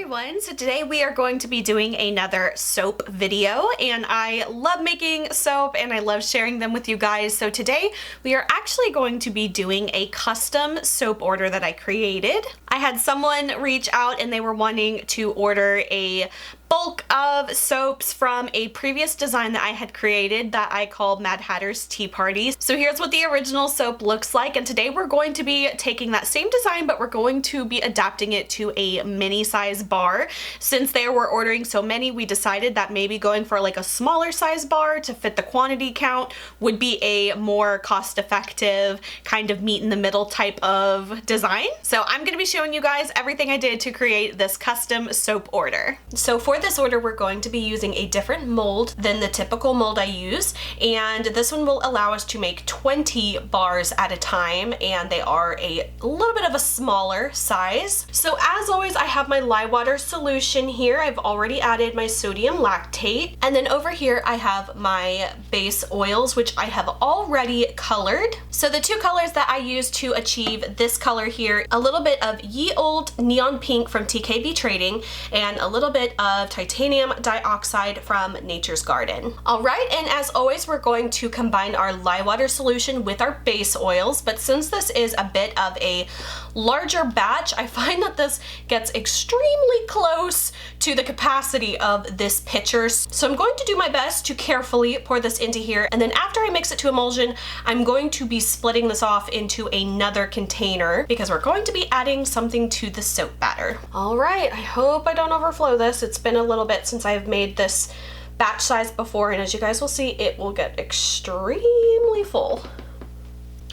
everyone, so today we are going to be doing another soap video, and I love making soap and I love sharing them with you guys. So today we are actually going to be doing a custom soap order that I created. I had someone reach out and they were wanting to order a bulk of soaps from a previous design that I had created that I called Mad Hatter's Tea Parties. So here's what the original soap looks like, and today we're going to be taking that same design, but we're going to be adapting it to a mini size bar. Since they were ordering so many, we decided that maybe going for like a smaller size bar to fit the quantity count would be a more cost-effective kind of meet in the middle type of design. So I'm going to be showing you guys everything I did to create this custom soap order. So for this order, we're going to be using a different mold than the typical mold I use, and this one will allow us to make 20 bars at a time, and they are a little bit of a smaller size. So as always, I have my lye water solution here. I've already added my sodium lactate, and then over here I have my base oils, which I have already colored. So the two colors that I use to achieve this color here, a little bit of Ye Old Neon Pink from TKB Trading and a little bit of titanium dioxide from Nature's Garden. All right, and as always, we're going to combine our lye water solution with our base oils, but since this is a bit of a larger batch, I find that this gets extremely close to the capacity of this pitcher. So I'm going to do my best to carefully pour this into here, and then after I mix it to emulsion, I'm going to be splitting this off into another container because we're going to be adding something to the soap batter. All right, I hope I don't overflow this. It's been a little bit since I've made this batch size before, and as you guys will see, it will get extremely full.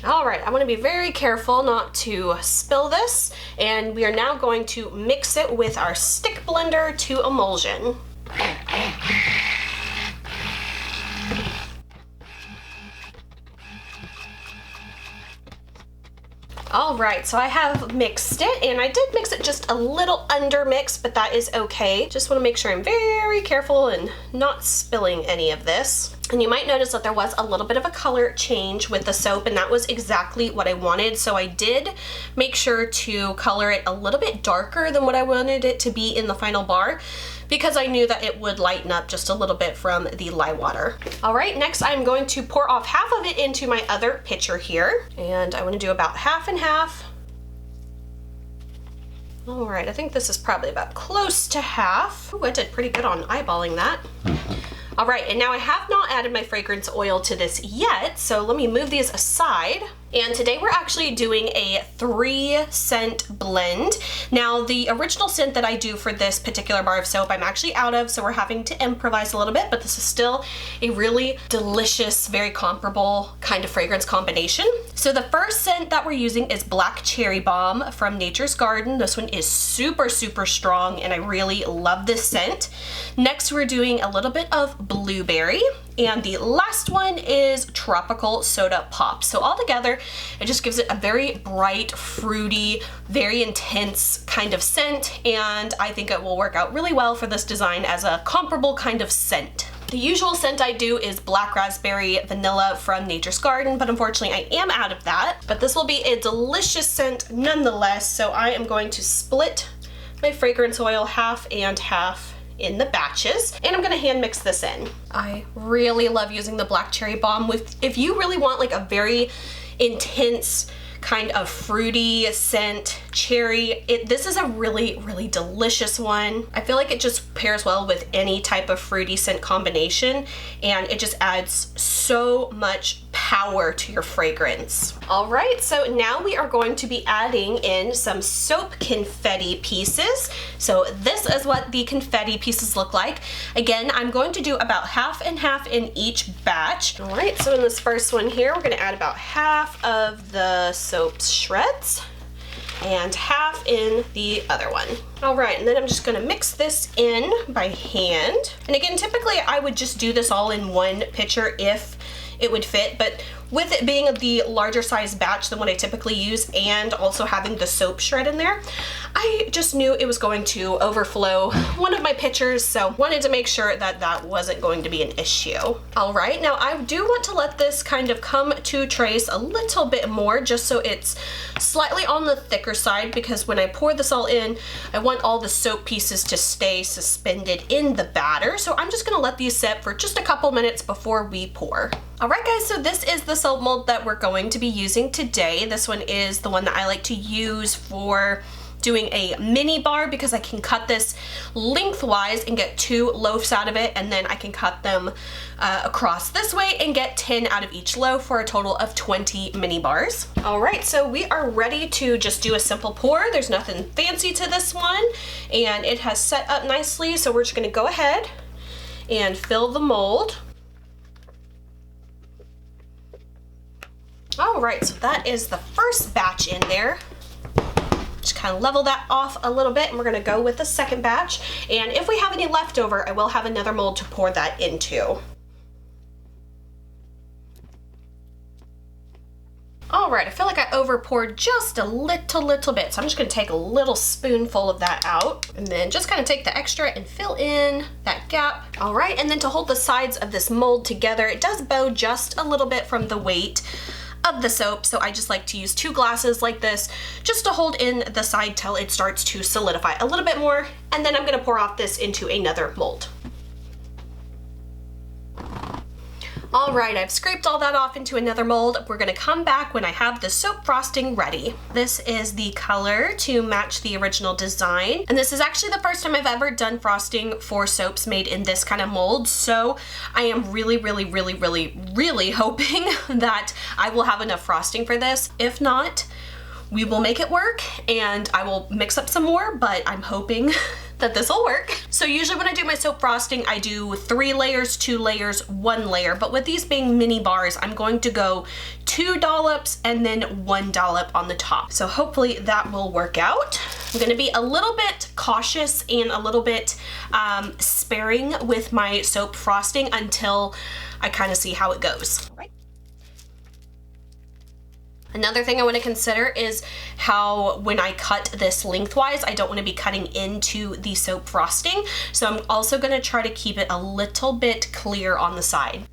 All right, I want to be very careful not to spill this, and we are now going to mix it with our stick blender to emulsion. All right, so I have mixed it, and I did mix it just a little under mixed, but that is okay. Just want to make sure I'm very careful and not spilling any of this. And you might notice that there was a little bit of a color change with the soap, and that was exactly what I wanted. So I did make sure to color it a little bit darker than what I wanted it to be in the final bar, because I knew that it would lighten up just a little bit from the lye water. All right, next I'm going to pour off half of it into my other pitcher here, and I want to do about half and half. All right, I think this is probably about close to half. Ooh, I did pretty good on eyeballing that. All right, and now I have not added my fragrance oil to this yet, so let me move these aside. And today we're actually doing a 3-scent blend. Now, the original scent that I do for this particular bar of soap, I'm actually out of, so we're having to improvise a little bit, but this is still a really delicious, very comparable kind of fragrance combination. So the first scent that we're using is Black Cherry Bomb from Nature's Garden. This one is super, super strong, and I really love this scent. Next, we're doing a little bit of Blueberry. And the last one is Tropical Soda Pop. So all together, it just gives it a very bright, fruity, very intense kind of scent, and I think it will work out really well for this design as a comparable kind of scent. The usual scent I do is Black Raspberry Vanilla from Nature's Garden, but unfortunately I am out of that. But this will be a delicious scent nonetheless, so I am going to split my fragrance oil half and half in the batches, and I'm gonna hand mix this in. I really love using the Black Cherry Bomb if you really want like a very intense kind of fruity scent, cherry. This is a really, really delicious one. I feel like it just pairs well with any type of fruity scent combination, and it just adds so much power to your fragrance. All right, so now we are going to be adding in some soap confetti pieces. So this is what the confetti pieces look like. Again, I'm going to do about half and half in each batch. All right, so in this first one here, we're gonna add about half of the soap shreds and half in the other one. All right, and then I'm just gonna mix this in by hand. And again, typically I would just do this all in one pitcher if it would fit, but with it being the larger size batch than what I typically use and also having the soap shred in there, I just knew it was going to overflow one of my pitchers, so wanted to make sure that that wasn't going to be an issue. All right, now I do want to let this kind of come to trace a little bit more just so it's slightly on the thicker side, because when I pour this all in, I want all the soap pieces to stay suspended in the batter. So I'm just gonna let these sit for just a couple minutes before we pour. All right guys, so this is the soap mold that we're going to be using today. This one is the one that I like to use for doing a mini bar because I can cut this lengthwise and get 2 loaves out of it, and then I can cut them across this way and get 10 out of each loaf for a total of 20 mini bars. All right, so we are ready to just do a simple pour. There's nothing fancy to this one, and it has set up nicely, so we're just gonna go ahead and fill the mold. All right, so that is the first batch in there. Just kind of level that off a little bit, and we're gonna go with the second batch. And if we have any leftover, I will have another mold to pour that into. All right, I feel like I over poured just a little bit, so I'm just gonna take a little spoonful of that out, and then just kind of take the extra and fill in that gap. All right, and then to hold the sides of this mold together, it does bow just a little bit from the weight of the soap, so I just like to use 2 glasses like this just to hold in the side till it starts to solidify a little bit more, and then I'm gonna pour off this into another mold. All right, I've scraped all that off into another mold. We're gonna come back when I have the soap frosting ready. This is the color to match the original design. And this is actually the first time I've ever done frosting for soaps made in this kind of mold. So I am really hoping that I will have enough frosting for this. If not, we will make it work and I will mix up some more, but I'm hoping that this will work. So usually when I do my soap frosting, I do 3 layers, 2 layers, 1 layer. But with these being mini bars, I'm going to go 2 dollops and then 1 dollop on the top. So hopefully that will work out. I'm gonna be a little bit cautious and a little bit sparing with my soap frosting until I kind of see how it goes. All right. Another thing I want to consider is how when I cut this lengthwise, I don't want to be cutting into the soap frosting. So I'm also going to try to keep it a little bit clear on the side.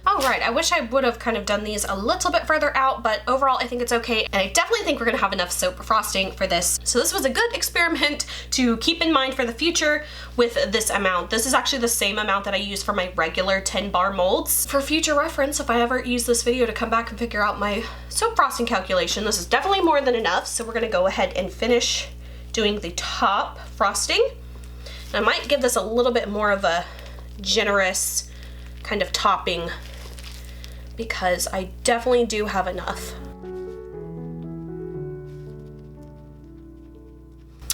All right, I wish I would have kind of done these a little bit further out, but overall I think it's okay. And I definitely think we're gonna have enough soap frosting for this. So this was a good experiment to keep in mind for the future with this amount. This is actually the same amount that I use for my regular 10 bar molds. For future reference, if I ever use this video to come back and figure out my soap frosting calculation, this is definitely more than enough. So we're gonna go ahead and finish doing the top frosting. And I might give this a little bit more of a generous kind of topping because I definitely do have enough.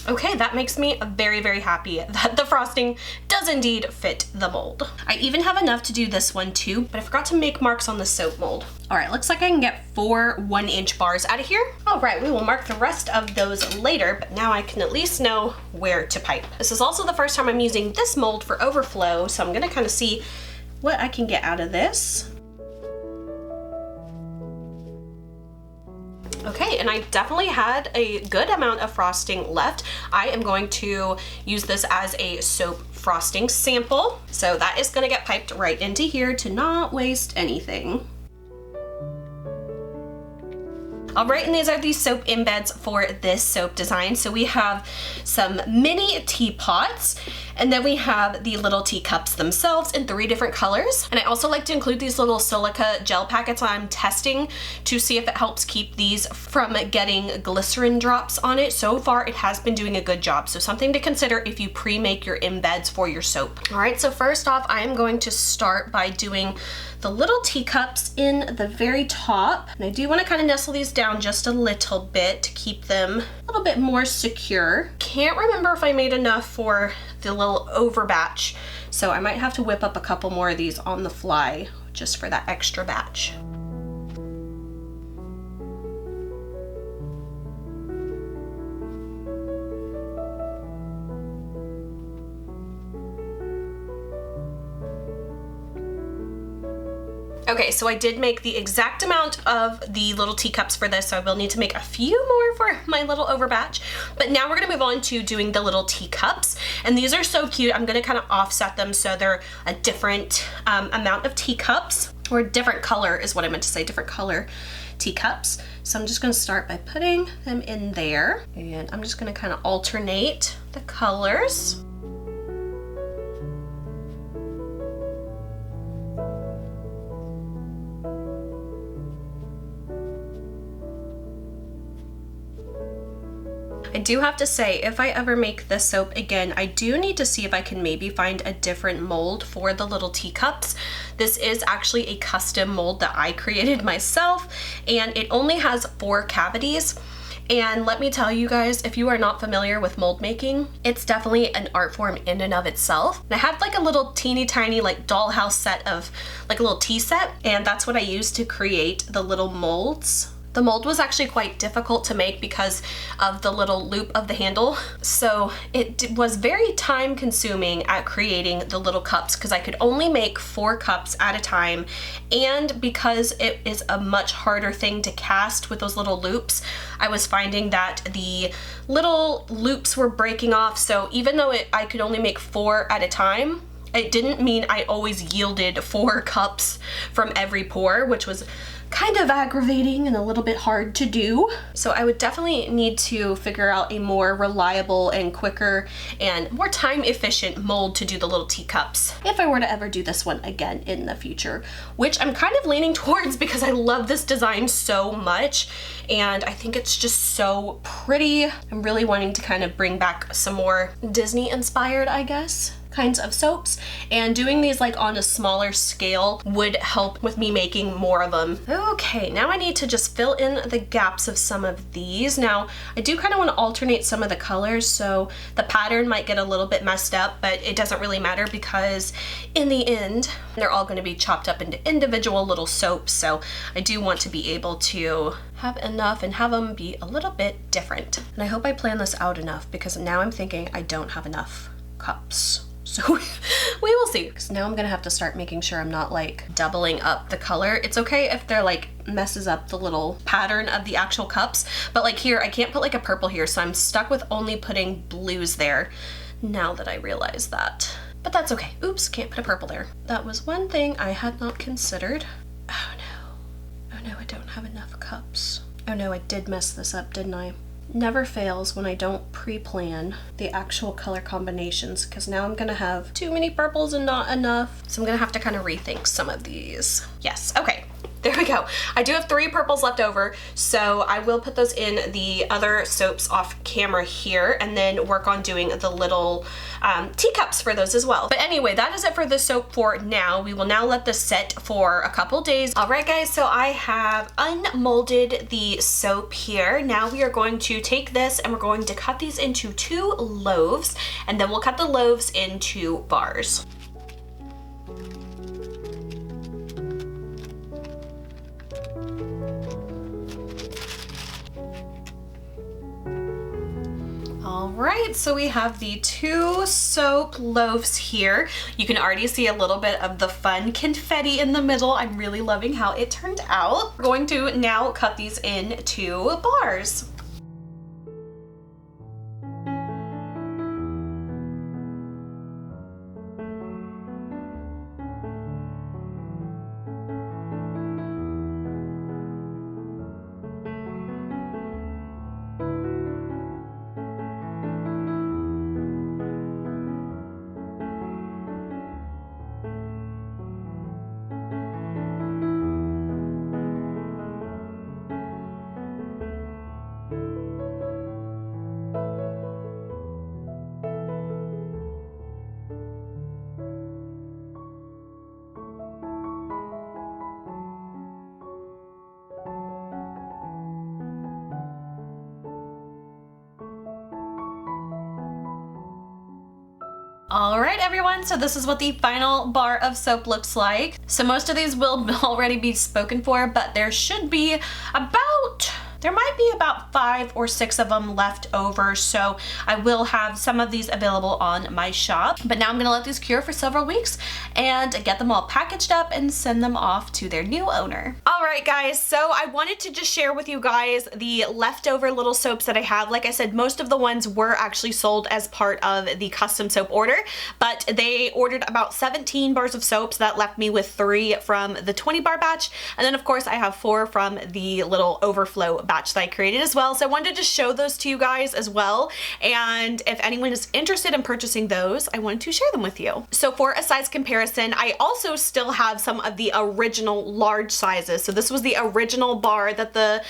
Okay, that makes me very happy that the frosting does indeed fit the mold. I even have enough to do this one too, but I forgot to make marks on the soap mold. All right, looks like I can get 4 1-inch bars out of here. All right, we will mark the rest of those later, but now I can at least know where to pipe. This is also the first time I'm using this mold for overflow, so I'm gonna kind of see what I can get out of this. Okay, and I definitely had a good amount of frosting left. I am going to use this as a soap frosting sample. So that is gonna get piped right into here to not waste anything. All right, and these are the soap embeds for this soap design. So we have some mini teapots, and then we have the little teacups themselves in 3 different colors. And I also like to include these little silica gel packets I'm testing to see if it helps keep these from getting glycerin drops on it. So far, it has been doing a good job. So something to consider if you pre-make your embeds for your soap. All right, so first off, I am going to start by doing the little teacups in the very top. And I do want to kind of nestle these down just a little bit to keep them a little bit more secure. Can't remember if I made enough for the little over batch, so I might have to whip up a couple more of these on the fly just for that extra batch. Okay, so I did make the exact amount of the little teacups for this, so I will need to make a few more for my little overbatch. But now we're gonna move on to doing the little teacups. And these are so cute. I'm gonna kind of offset them so they're a different amount of teacups, or different color is what I meant to say, different color teacups. So I'm just gonna start by putting them in there, and I'm just gonna kind of alternate the colors. I do have to say, if I ever make this soap again, I do need to see if I can maybe find a different mold for the little teacups. This is actually a custom mold that I created myself, and it only has 4 cavities. And let me tell you guys, if you are not familiar with mold making, it's definitely an art form in and of itself. And I had like a little teeny tiny like dollhouse set of like a little tea set, and that's what I used to create the little molds. The mold was actually quite difficult to make because of the little loop of the handle. So it was very time consuming at creating the little cups because I could only make 4 cups at a time. And because it is a much harder thing to cast with those little loops, I was finding that the little loops were breaking off. So even though I could only make 4 at a time, it didn't mean I always yielded 4 cups from every pour, which was kind of aggravating and a little bit hard to do. So I would definitely need to figure out a more reliable and quicker and more time efficient mold to do the little teacups if I were to ever do this one again in the future, which I'm kind of leaning towards because I love this design so much and I think it's just so pretty. I'm really wanting to kind of bring back some more Disney inspired, I guess, kinds of soaps, and doing these like on a smaller scale would help with me making more of them. Okay, now I need to just fill in the gaps of some of these. Now I do kind of want to alternate some of the colors, so the pattern might get a little bit messed up, but it doesn't really matter because in the end they're all going to be chopped up into individual little soaps. So I do want to be able to have enough and have them be a little bit different. And I hope I plan this out enough because now I'm thinking I don't have enough cups. So we will see, because now I'm gonna have to start making sure I'm not like doubling up the color. It's okay if they're like messes up the little pattern of the actual cups, but like here I can't put like a purple here, so I'm stuck with only putting blues there now that I realize that. But that's okay. Oops, can't put a purple there. That was one thing I had not considered. Oh no. Oh no, I don't have enough cups. Oh no, I did mess this up, didn't I? Never fails when I don't pre-plan the actual color combinations, because now I'm gonna have too many purples and not enough. So I'm gonna have to kind of rethink some of these. Yes, okay. There we go. I do have 3 purples left over, so I will put those in the other soaps off camera here and then work on doing the little teacups for those as well. But anyway, that is it for the soap for now. We will now let this set for a couple days. All right, guys, so I have unmolded the soap here. Now we are going to take this and we're going to cut these into 2 loaves, and then we'll cut the loaves into bars. Alright, so we have the 2 soap loaves here. You can already see a little bit of the fun confetti in the middle. I'm really loving how it turned out. We're going to now cut these into bars. All right, everyone, so this is what the final bar of soap looks like. So most of these will already be spoken for, but there should be about There might be about 5 or 6 of them left over, so I will have some of these available on my shop. But now I'm gonna let these cure for several weeks and get them all packaged up and send them off to their new owner. All right, guys, so I wanted to just share with you guys the leftover little soaps that I have. Like I said, most of the ones were actually sold as part of the custom soap order, but they ordered about 17 bars of soaps. That left me with 3 from the 20 bar batch, and then of course I have 4 from the little overflow batch that I created as well. So I wanted to just show those to you guys as well, and if anyone is interested in purchasing those, I wanted to share them with you. So for a size comparison, I also still have some of the original large sizes. So this was the original bar that the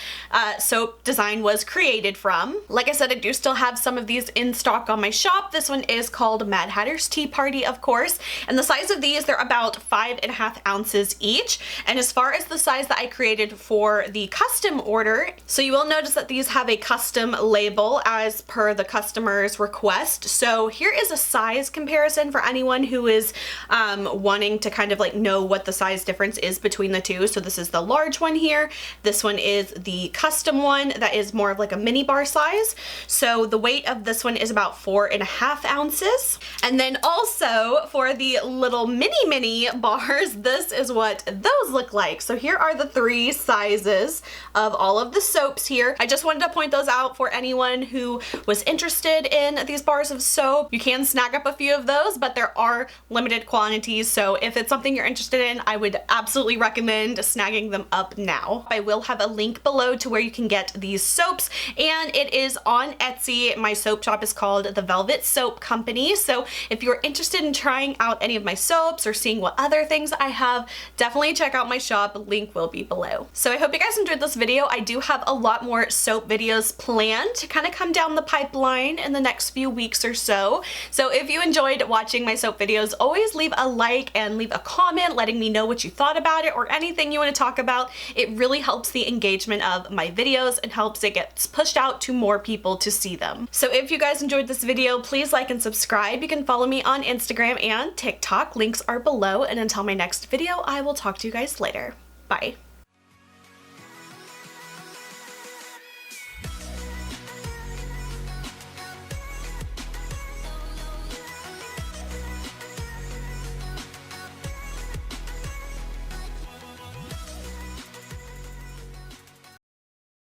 soap design was created from. Like I said, I do still have some of these in stock on my shop. This one is called Mad Hatter's Tea Party, of course, and the size of these, they're about 5.5 ounces each. And as far as the size that I created for the custom order, so you will notice that these have a custom label as per the customer's request. So here is a size comparison for anyone who is wanting to kind of like know what the size difference is between the two. So this is the large one here. This one is the custom one that is more of like a mini bar size. So the weight of this one is about 4.5 ounces. And then also for the little mini bars, this is what those look like. So here are the 3 sizes of all of the soaps here. I just wanted to point those out for anyone who was interested in these bars of soap. You can snag up a few of those, but there are limited quantities. So if it's something you're interested in, I would absolutely recommend snagging them up now. I will have a link below to where you can get these soaps, and it is on Etsy. My soap shop is called The Velvet Soap Company. So if you're interested in trying out any of my soaps or seeing what other things I have, definitely check out my shop. Link will be below. So I hope you guys enjoyed this video. I do have a lot more soap videos planned to kind of come down the pipeline in the next few weeks or so. So if you enjoyed watching my soap videos, always leave a like and leave a comment letting me know what you thought about it or anything you want to talk about. It really helps the engagement of my videos and helps it get pushed out to more people to see them. So if you guys enjoyed this video, please like and subscribe. You can follow me on Instagram and TikTok. Links are below, and until my next video, I will talk to you guys later. Bye.